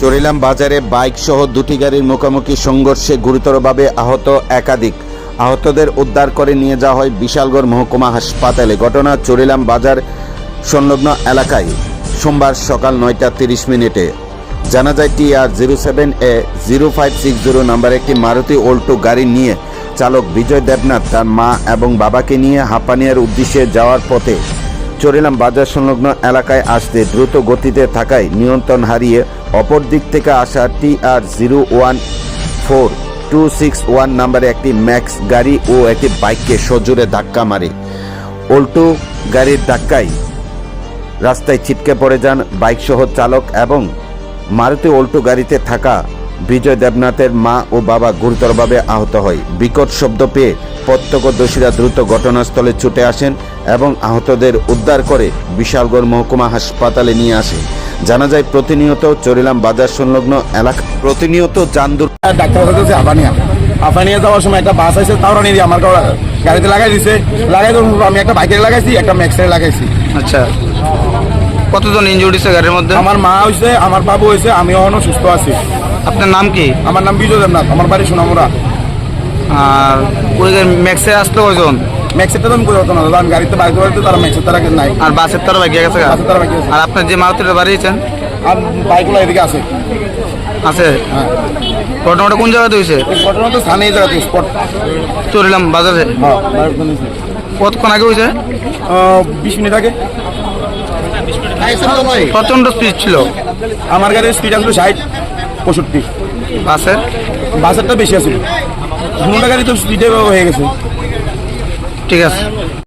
চরিলাম বাজারে বাইক সহ দুটি গাড়ির মুখোমুখি সংঘর্ষে গুরুতরভাবে আহত একাধিক। আহতদের উদ্ধার করে নিয়ে যাওয়া হয় বিশালগড় মহকুমা হাসপাতালে। ঘটনা চরিলাম বাজার সংলগ্ন এলাকায় সোমবার সকাল 9:30 জানা যায় TR07A0560 নাম্বার একটি মারুতি অল্টো গাড়ি নিয়ে চালক বিজয় দেবনাথ তার মা এবং বাবাকে নিয়ে হাঁপানিয়ার উদ্দেশ্যে যাওয়ার পথে চরিলাম বাজার সংলগ্ন এলাকায় আসতে দ্রুত গতিতে থাকায় নিয়ন্ত্রণ হারিয়ে অপর দিক থেকে আসা TR014261 নাম্বারে একটি ম্যাক্স গাড়ি ও একটি বাইককে সজোরে ধাক্কা মারে। অল্টো গাড়ির ধাক্কায় রাস্তায় ছিটকে পড়ে যান বাইক সহ চালক এবং মারুতি অল্টো গাড়িতে থাকা বিজয় দেবনাথের মা ও বাবা গুরুতরভাবে আহত হয়। বিকট শব্দ পেয়ে প্রত্যক্ষদর্শীরা দ্রুত ঘটনাস্থলে ছুটে আসেন এবং আহতদের উদ্ধার করে বিশালগড় মহকুমা হাসপাতালে নিয়ে আসে। জানা যায় প্রতিনিয়ত চরিলাম বাজার সংলগ্ন এলাকা যান আফানিয়া যাওয়ার সময় একটা বাস আছে, তাও নিয়ে আমার গাড়িতে লাগাই দিছে। লাগাই তো আমি একটা বাইকের লাগাইছি, একটা ম্যাক্সের লাগাইছি। আচ্ছা, কতজন ইনজুরি হয়েছে গাড়ির মধ্যে? আমার মা হয়েছে, আমার বাবু হয়েছে, আমি এখনো সুস্থ আছি। আপনার নাম কি? আমার নাম বিজয় দেবনাথ, আমার বাড়ি সোনামুড়া। আর ওই ম্যাক্সে আসলো কয়জন? ম্যাক্সেরটা তো আমি কোথাও না দাদা, আমি গাড়িতে বাইকে বাড়িতে তারা ম্যাক্সের তারা নাই। আর বাসের তারা বাকি গেছে? বাসের তারা বাকি আছে। আর আপনার যে মারুতিটা বাড়িয়েছেন আর বাইকগুলো এদিকে আছে। আছে? হ্যাঁ। ঘটনাটা কোন জায়গাতে হয়েছে? ঘটনা তো স্থানীয় জায়গাতে, স্পট চরিলাম বাজারে। হ্যাঁ, কতক্ষণ আগে হয়েছে? 20 মিনিট আগে। প্রচন্ড স্পিড ছিল। আমার গাড়ির স্পিড আসলো 60-65। বাসের? বাসেরটা বেশি আছে। দুটা গাড়ি তো স্পিডে হয়ে গেছে। ঠিক আছে।